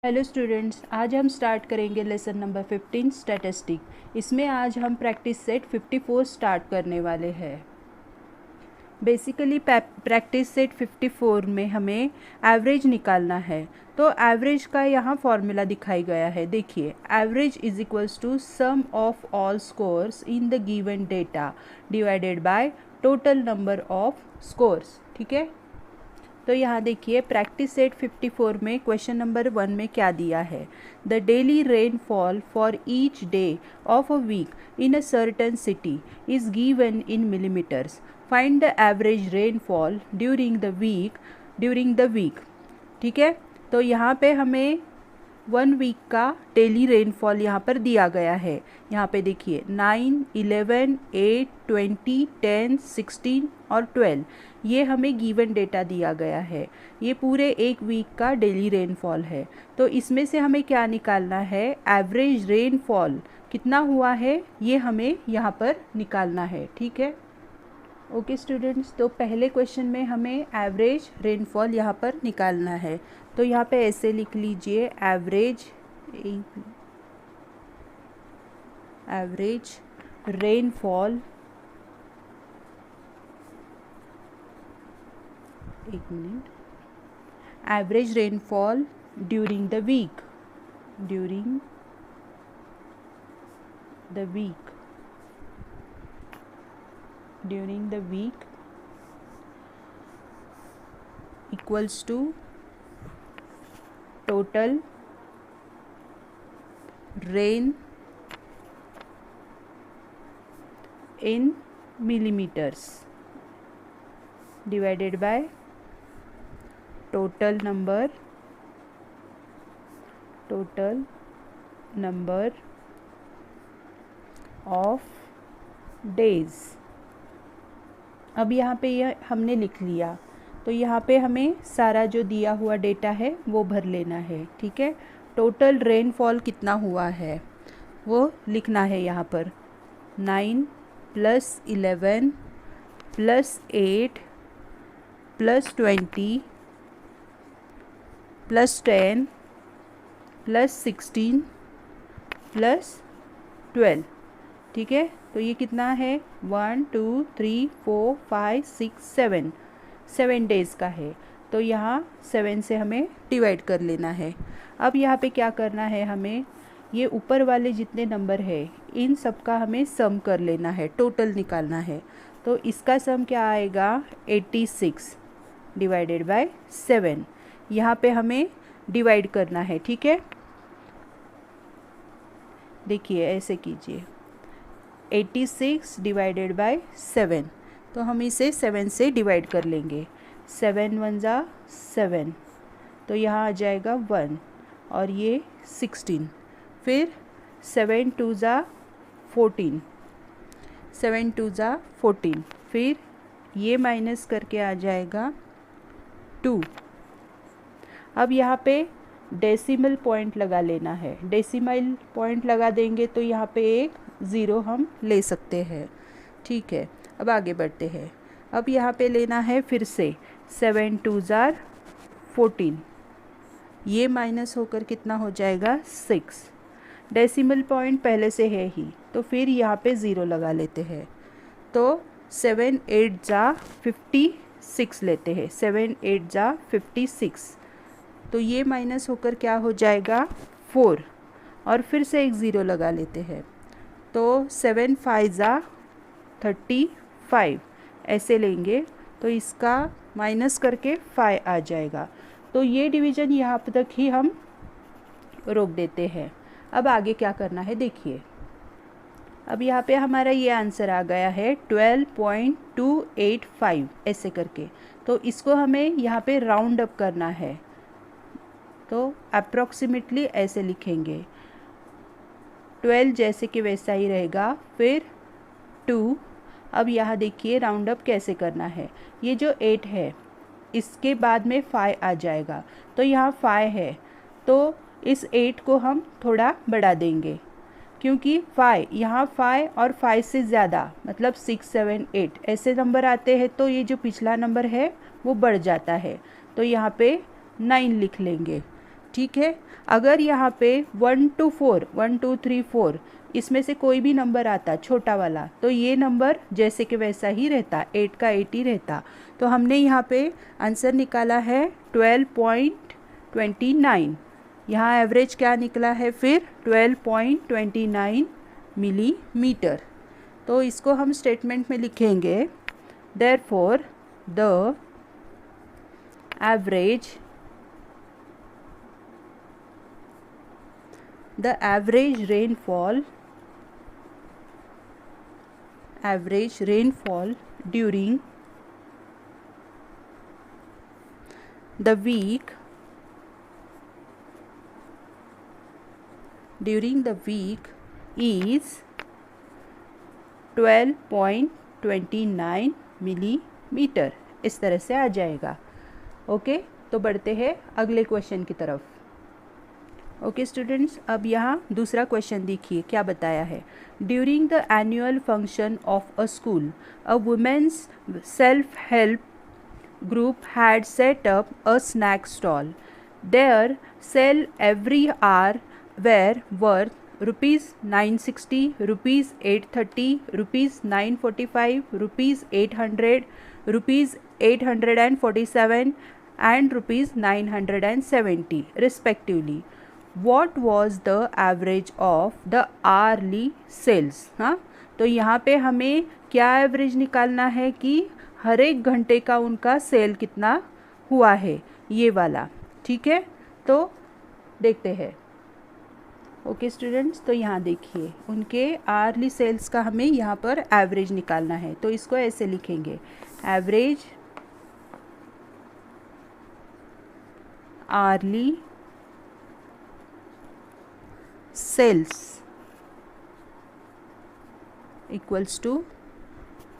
Hello students, आज हम start करेंगे लेसन नंबर 15 स्टैटिस्टिक। इसमें आज हम प्रैक्टिस सेट 54 स्टार्ट करने वाले हैं। बेसिकली प्रैक्टिस सेट 54 में हमें एवरेज निकालना है। तो एवरेज का यहाँ फॉर्मूला दिखाई गया है। देखिए, average is equals to sum of all scores in the given data divided by total number of scores. ठीक है, तो यहाँ देखिए प्रैक्टिस सेट 54 में क्वेश्चन नंबर 1 में क्या दिया है। The daily rainfall for each day of a week in a certain city is given in millimetres. Find the average rainfall during the week. ठीक है, तो यहाँ पे हमें 1 वीक का डेली रेनफॉल यहाँ पर दिया गया है। यहाँ पे देखिए 9, 11, 8, 20, 10, 16 और 12 ये हमें गिवन डेटा दिया गया है। ये पूरे एक वीक का डेली रेनफॉल है। तो इसमें से हमें क्या निकालना है, एवरेज रेनफॉल कितना हुआ है ये हमें यहाँ पर निकालना है। ठीक है, ओके स्टूडेंट्स, तो पहले क्वेश्चन में हमें एवरेज रेनफॉल यहाँ पर निकालना है। तो यहाँ पे ऐसे लिख लीजिए एवरेज रेनफॉल, एक minute, average rainfall during the week equals to total rain in millimeters divided by total number of days। अब यहाँ पे यह हमने लिख लिया, तो यहाँ पे हमें सारा जो दिया हुआ डेटा है वो भर लेना है। ठीक है, टोटल रेनफॉल कितना हुआ है वो लिखना है यहाँ पर। 9 + 11 + 8 + 20 + 10 + 16 + 12। ठीक है, तो ये कितना है 1 2 3 4 5 6 7 डेज़ का है। तो यहाँ 7 से हमें डिवाइड कर लेना है। अब यहाँ पे क्या करना है, हमें ये ऊपर वाले जितने नंबर है इन सब का हमें सम कर लेना है, टोटल निकालना है। तो इसका सम क्या आएगा 86 डिवाइडेड बाय 7। यहाँ पे हमें डिवाइड करना है। ठीक है, देखिए ऐसे कीजिए 86 डिवाइडेड बाय 7, तो हम इसे 7 से डिवाइड कर लेंगे। 7 1 ज़ा 7, तो यहाँ आ जाएगा 1 और ये 16। फिर 7 2 ज़ा 14, 7 2 ज़ा 14, फिर ये माइनस करके आ जाएगा 2। अब यहाँ पे डेसिमल पॉइंट लगा लेना है। डेसिमल पॉइंट लगा देंगे तो यहाँ पे एक 0 हम ले सकते हैं। ठीक है, अब आगे बढ़ते हैं। अब यहाँ पे लेना है फिर से 7 2 ज़ा 14, ये माइनस होकर कितना हो जाएगा 6। डेसिमल पॉइंट पहले से है ही, तो फिर यहाँ पे 0 लगा लेते हैं। तो 7 8 ज़ा 56 लेते हैं, 7 8 ज़ा 56, तो ये माइनस होकर क्या हो जाएगा 4 और फिर से एक 0 लगा लेते हैं। तो 7 5 ज़ा 35 ऐसे लेंगे, तो इसका माइनस करके 5 आ जाएगा। तो ये डिवीज़न यहाँ तक ही हम रोक देते हैं। अब आगे क्या करना है देखिए। अब यहाँ पे हमारा ये आंसर आ गया है 12.285 ऐसे करके। तो इसको हमें यहाँ पे राउंड अप करना है, तो अप्रॉक्सीमेटली ऐसे लिखेंगे। 12 जैसे कि वैसा ही रहेगा, फिर 2। अब यहाँ देखिए राउंड अप कैसे करना है। ये जो 8 है इसके बाद में 5 आ जाएगा, तो यहाँ 5 है, तो इस 8 को हम थोड़ा बढ़ा देंगे, क्योंकि 5 यहाँ 5 और 5 से ज़्यादा मतलब 6 7 8 ऐसे नंबर आते हैं, तो ये जो पिछला नंबर है वो बढ़ जाता है। तो यहाँ पे 9 लिख लेंगे। ठीक है। अगर यहाँ पे 1 to 4, 1 2 3 4 इसमें से कोई भी नंबर आता छोटा वाला, तो ये नंबर जैसे कि वैसा ही रहता, 8 का 8 ही रहता। तो हमने यहाँ पे आंसर निकाला है 12.29। यहाँ एवरेज क्या निकला है फिर 12.29 मिलीमीटर। तो इसको हम स्टेटमेंट में लिखेंगे, therefore the average rainfall during the week is 12.29 millimetre. इस तरह से आ जाएगा। ओके, तो बढ़ते हैं अगले क्वेश्चन की तरफ। ओके स्टूडेंट्स, अब यहाँ दूसरा क्वेश्चन देखिए क्या बताया है। During the annual function of a school, a women's self help group had set up a snack stall. Their sale every hour were worth rupees 960, rupees 830, rupees 945, rupees 800, rupees 847 and rupees 970 respectively. What was the average of the hourly sales? हाँ, तो यहाँ पे हमें क्या average निकालना है कि हर एक घंटे का उनका सेल कितना हुआ है, ये वाला। ठीक है, तो देखते हैं। ओके स्टूडेंट्स, तो यहाँ देखिए उनके आर्ली सेल्स का हमें यहाँ पर एवरेज निकालना है। तो इसको ऐसे लिखेंगे, average early sales equals to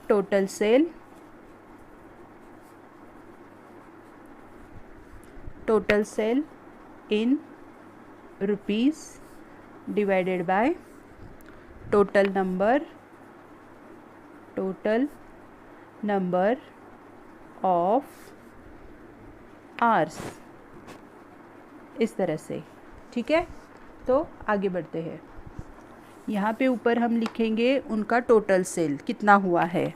total sale in rupees divided by total number of hours, इस तरह से। ठीक है, तो आगे बढ़ते हैं। यहाँ पे ऊपर हम लिखेंगे उनका टोटल सेल कितना हुआ है।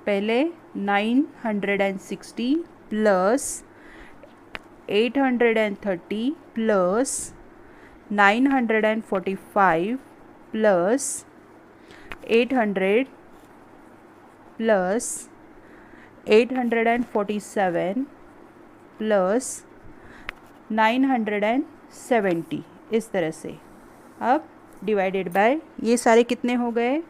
पहले 960 plus 830 plus 945 plus 800 plus 847 plus 970, इस तरह से। अब डिवाइडेड बाय ये सारे कितने हो गए,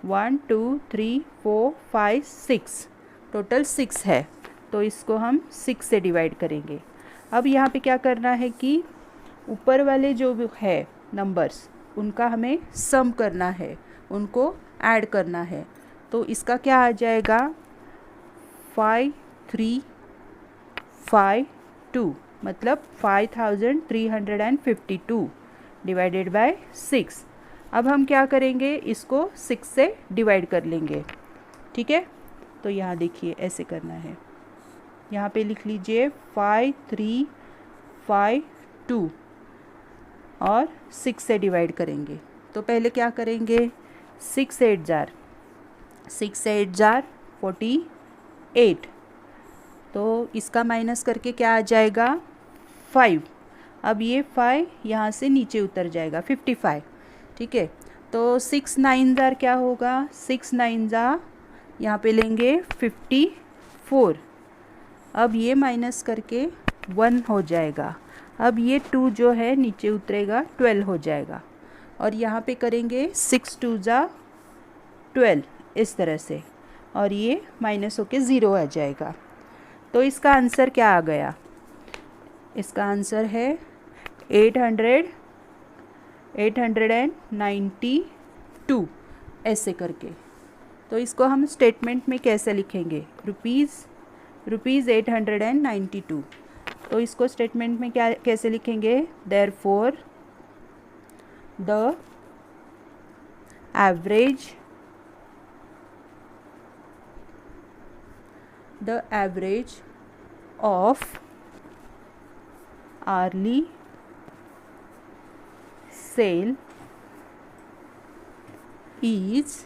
1 2 3 4 5 6, टोटल 6 है। तो इसको हम 6 से डिवाइड करेंगे। अब यहाँ पे क्या करना है कि ऊपर वाले जो है नंबर्स उनका हमें सम करना है, उनको ऐड करना है। तो इसका क्या आ जाएगा, 5352, मतलब 5352 डिवाइडेड बाय 6। अब हम क्या करेंगे, इसको 6 से डिवाइड कर लेंगे। ठीक है, तो यहाँ देखिए ऐसे करना है। यहाँ पे लिख लीजिए 5352 और 6 से डिवाइड करेंगे। तो पहले क्या करेंगे, 6 8 जार 48। तो इसका माइनस करके क्या आ जाएगा, 5। अब ये 5 यहाँ से नीचे उतर जाएगा, 55। ठीक है, तो 6 9 जार क्या होगा, 6 9 जार यहाँ पे लेंगे 54। अब ये माइनस करके 1 हो जाएगा। अब ये 2 जो है नीचे उतरेगा, 12 हो जाएगा। और यहाँ पे करेंगे 6 2 जा 12, इस तरह से, और ये माइनस होके 0 आ जाएगा। तो इसका आंसर क्या आ गया, इसका आंसर है 892 ऐसे करके। तो इसको हम स्टेटमेंट में कैसे लिखेंगे, रुपीज़ 892। तो इसको स्टेटमेंट में क्या कैसे लिखेंगे, therefore the average of hourly sale is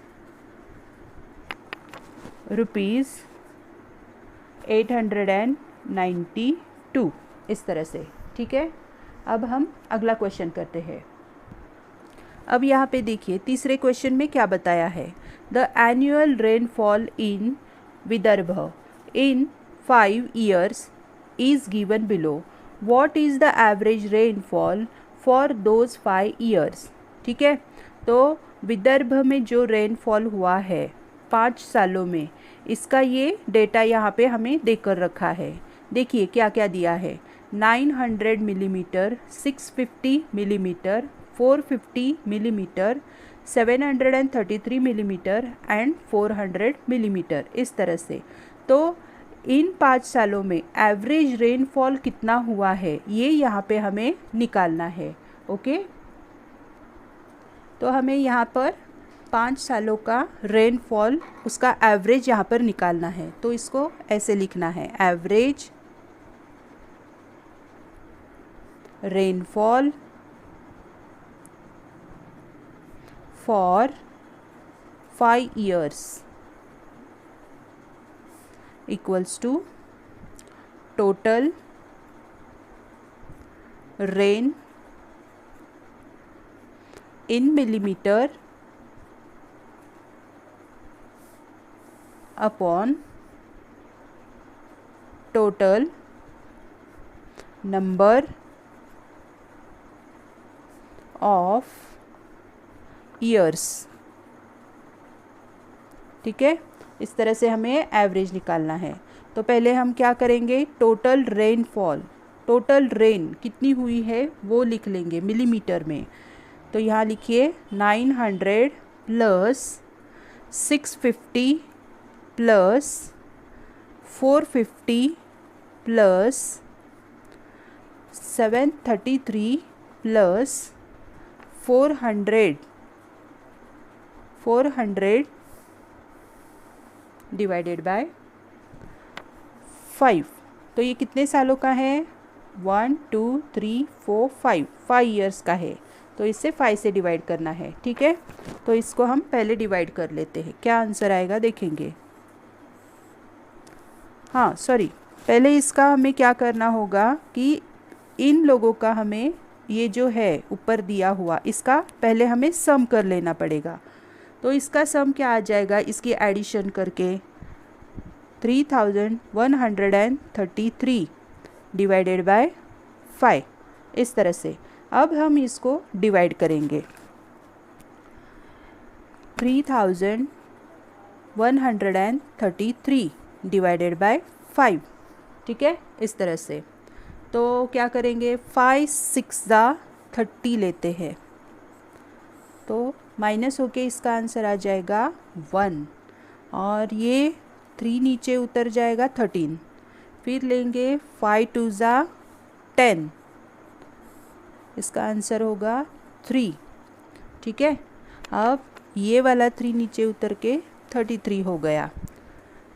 rupees 892, इस तरह से। ठीक है, अब हम अगला क्वेश्चन करते हैं। अब यहाँ पे देखिए तीसरे क्वेश्चन में क्या बताया है। The annual rainfall in Vidarbha in 5 years is given below. What is the average rainfall for those 5 years? ठीक है, तो विदर्भ में जो रेनफॉल हुआ है 5 सालों में, इसका ये डेटा यहाँ पे हमें देकर रखा है। देखिए क्या क्या दिया है। 900 millimetre, 650 millimetre, 450 millimetre, 733 millimetre and 400 millimetre, इस तरह से। तो इन 5 सालों में एवरेज रेनफॉल कितना हुआ है ये यहाँ पे हमें निकालना है। ओके, तो हमें यहाँ पर 5 सालों का रेनफॉल, उसका एवरेज यहाँ पर निकालना है। तो इसको ऐसे लिखना है, average rainfall for 5 years equals to total rain in millimetre upon total number of years. ठीक है, इस तरह से हमें एवरेज निकालना है। तो पहले हम क्या करेंगे, टोटल रेनफॉल, टोटल रेन कितनी हुई है वो लिख लेंगे मिलीमीटर में। तो यहाँ लिखिए 900 plus 650 plus 450 plus 733 plus 400 divided by 5। तो ये कितने सालों का है, 1 2 3 4 5 ईयर्स का है। तो इससे 5 से डिवाइड करना है। ठीक है, तो इसको हम पहले डिवाइड कर लेते हैं, क्या आंसर आएगा देखेंगे। हाँ सॉरी, पहले इसका हमें क्या करना होगा कि इन लोगों का हमें ये जो है ऊपर दिया हुआ, इसका पहले हमें सम कर लेना पड़ेगा। तो इसका सम क्या आ जाएगा, इसकी एडिशन करके 3133 डिवाइडेड बाय 5, इस तरह से। अब हम इसको डिवाइड करेंगे, 3133 डिवाइडेड बाय 5। ठीक है, इस तरह से। तो क्या करेंगे, 5 6 30 लेते हैं, तो माइनस होके इसका आंसर आ जाएगा 1, और ये 3 नीचे उतर जाएगा 13। फिर लेंगे 5 2 10, इसका आंसर होगा 3। ठीक है, अब ये वाला 3 नीचे उतर के 33 हो गया।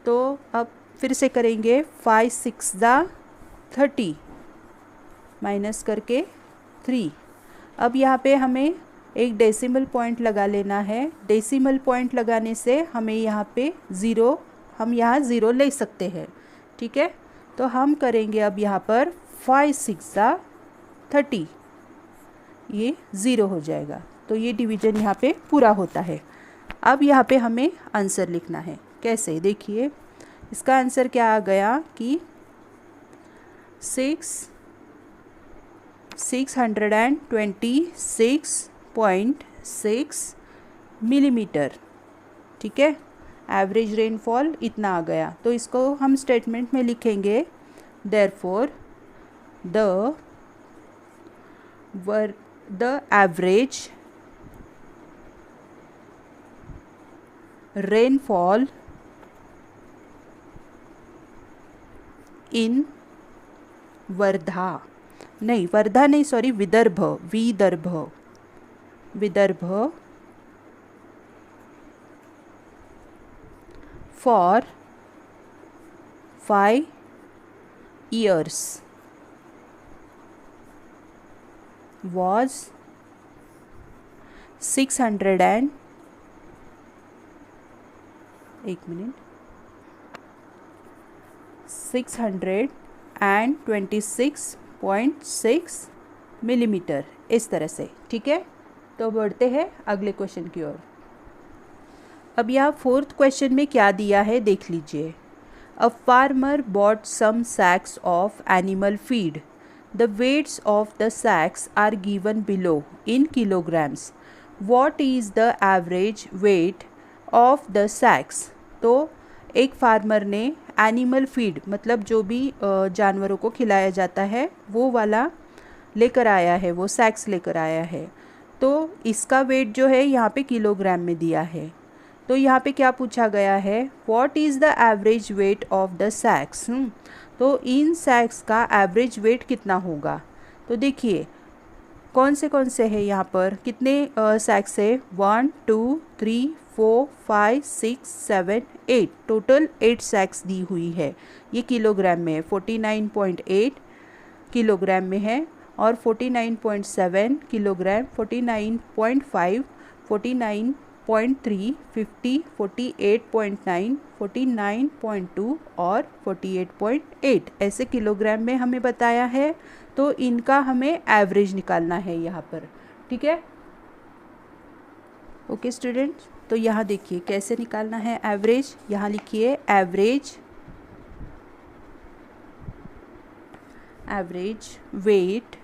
तो अब फिर से करेंगे 5 6 30 माइनस करके 3। अब यहाँ पे हमें एक डेसिमल पॉइंट लगा लेना है। डेसिमल पॉइंट लगाने से हमें यहाँ पे ज़ीरो, हम यहाँ ज़ीरो ले सकते हैं। ठीक है, तो हम करेंगे अब यहाँ पर 5 6 30, ये ज़ीरो हो जाएगा। तो ये डिवीज़न यहाँ पे पूरा होता है। अब यहाँ पे हमें आंसर लिखना है, कैसे देखिए। इसका आंसर क्या आ गया कि 626.6 मिलीमीटर। ठीक है, एवरेज रेनफॉल इतना आ गया। तो इसको हम स्टेटमेंट में लिखेंगे, therefore the average rainfall in Wardha, नहीं वर्धा नहीं sorry, Vidarbha for 5 years was 626.6 millimetre, इस तरह से। ठीक है, तो बढ़ते हैं अगले क्वेश्चन की ओर। अब यहाँ फोर्थ क्वेश्चन में क्या दिया है देख लीजिए। A farmer bought some sacks of animal feed. The weights of the sacks are given below in kilograms. What is the average weight of the sacks. तो एक फार्मर ने एनिमल फीड मतलब जो भी जानवरों को खिलाया जाता है वो वाला लेकर आया है, वो सैक्स लेकर आया है। तो इसका वेट जो है यहाँ पे किलोग्राम में दिया है। तो यहाँ पे क्या पूछा गया है, what is the average weight of the sacks. तो इन सैक्स का एवरेज वेट कितना होगा। तो देखिए कौन से है यहाँ पर, कितने सैक्स है, 1 2 3 4 5 6 7 8, टोटल 8 सैक्स दी हुई है। ये किलोग्राम में है, 49.8 किलोग्राम में है, और 49.7 किलोग्राम, 49.5, 49.3, 50, 48.9, 49.2 और 48.8 ऐसे किलोग्राम में हमें बताया है। तो इनका हमें एवरेज निकालना है यहाँ पर। ठीक है, ओके स्टूडेंट्स, तो यहाँ देखिए कैसे निकालना है एवरेज। यहाँ लिखिए average weight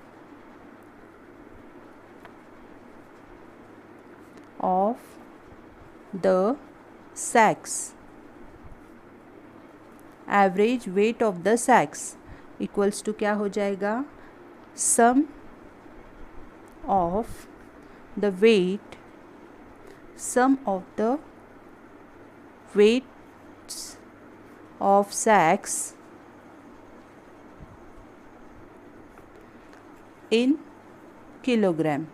of the sacks. Average weight of the sacks equals to क्या हो जाएगा, sum of the weights of sacks in kilogram.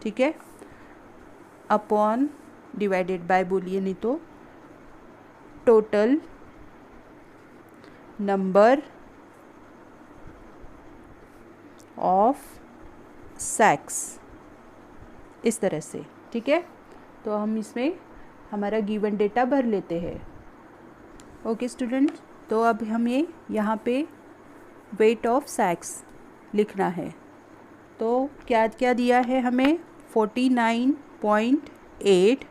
ठीक है, अपॉन डिवाइडेड बाय बोलिए नहीं तो टोटल नंबर ऑफ सैक्स, इस तरह से। ठीक है, तो हम इसमें हमारा गिवन डेटा भर लेते हैं। ओके स्टूडेंट्स, तो अब हमें यहाँ पे वेट ऑफ सैक्स लिखना है। तो क्या क्या दिया है हमें, 49.8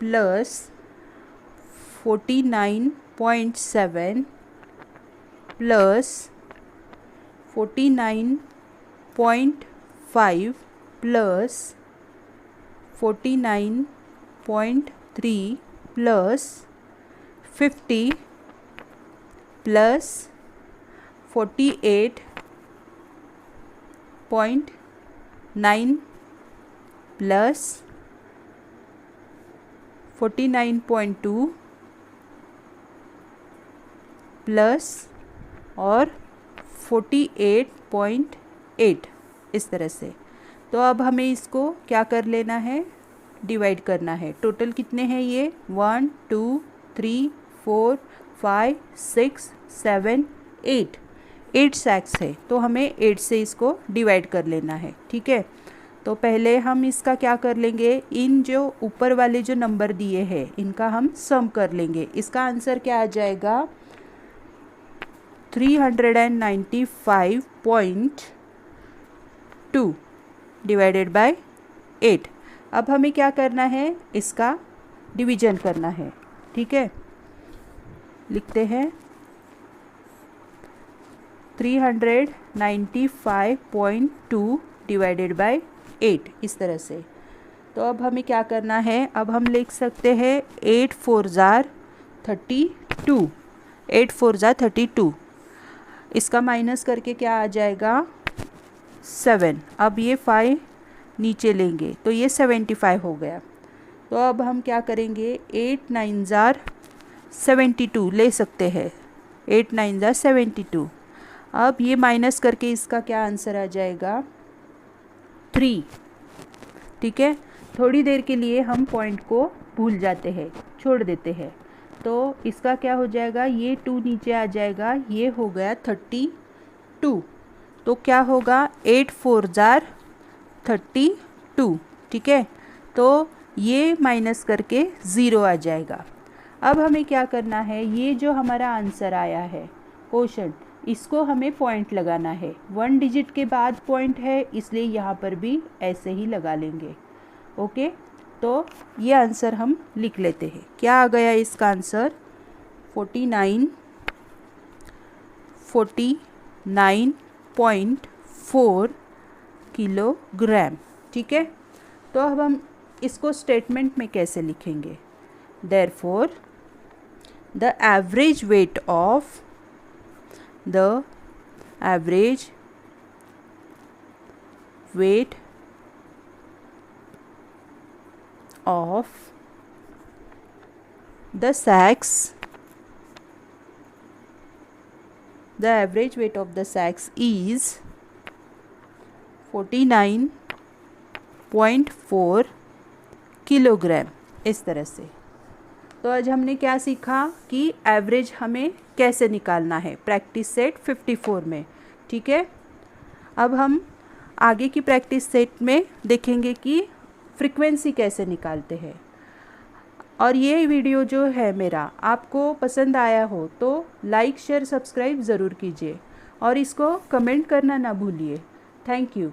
plus 49.7 plus 49.5 plus 49.3 plus 50 plus 48.9 plus 49.2 plus और 48.8, इस तरह से। तो अब हमें इसको क्या कर लेना है, डिवाइड करना है। टोटल कितने हैं ये, 1 2 3 4 5 6 7 8 सैक्स है। तो हमें 8 से इसको डिवाइड कर लेना है। ठीक है, तो पहले हम इसका क्या कर लेंगे, इन जो ऊपर वाले जो नंबर दिए हैं इनका हम सम कर लेंगे। इसका आंसर क्या आ जाएगा, 395.2 डिवाइडेड बाय 8। अब हमें क्या करना है, इसका डिवीजन करना है। ठीक है, लिखते हैं 395.2 डिवाइडेड बाय 8, इस तरह से। तो अब हमें क्या करना है, अब हम लिख सकते हैं 8 4 जार 32, 8 4 जार 32, इसका माइनस करके क्या आ जाएगा 7। अब ये 5 नीचे लेंगे तो ये 75 हो गया। तो अब हम क्या करेंगे, 8 9 जार 72 ले सकते हैं, 8 9 जार 72। अब ये माइनस करके इसका क्या आंसर आ जाएगा 3। ठीक है, थोड़ी देर के लिए हम पॉइंट को भूल जाते हैं, छोड़ देते हैं। तो इसका क्या हो जाएगा, ये 2 नीचे आ जाएगा, ये हो गया 32। तो क्या होगा 8 4 जार 32। ठीक है, तो ये माइनस करके 0 आ जाएगा। अब हमें क्या करना है, ये जो हमारा आंसर आया है क्वेश्चन, इसको हमें पॉइंट लगाना है। 1 डिजिट के बाद पॉइंट है, इसलिए यहाँ पर भी ऐसे ही लगा लेंगे। ओके, तो ये आंसर हम लिख लेते हैं। क्या आ गया इसका आंसर? 49.4 किलोग्राम। ठीक है, तो अब हम इसको स्टेटमेंट में कैसे लिखेंगे? Therefore, the average weight of the average weight of the sacks is 49.4 kilogram. इस तरह से। तो आज हमने क्या सीखा कि एवरेज हमें कैसे निकालना है प्रैक्टिस सेट 54 में। ठीक है, अब हम आगे की प्रैक्टिस सेट में देखेंगे कि फ्रीक्वेंसी कैसे निकालते हैं। और ये वीडियो जो है मेरा आपको पसंद आया हो तो लाइक शेयर सब्सक्राइब ज़रूर कीजिए और इसको कमेंट करना ना भूलिए। Thank you.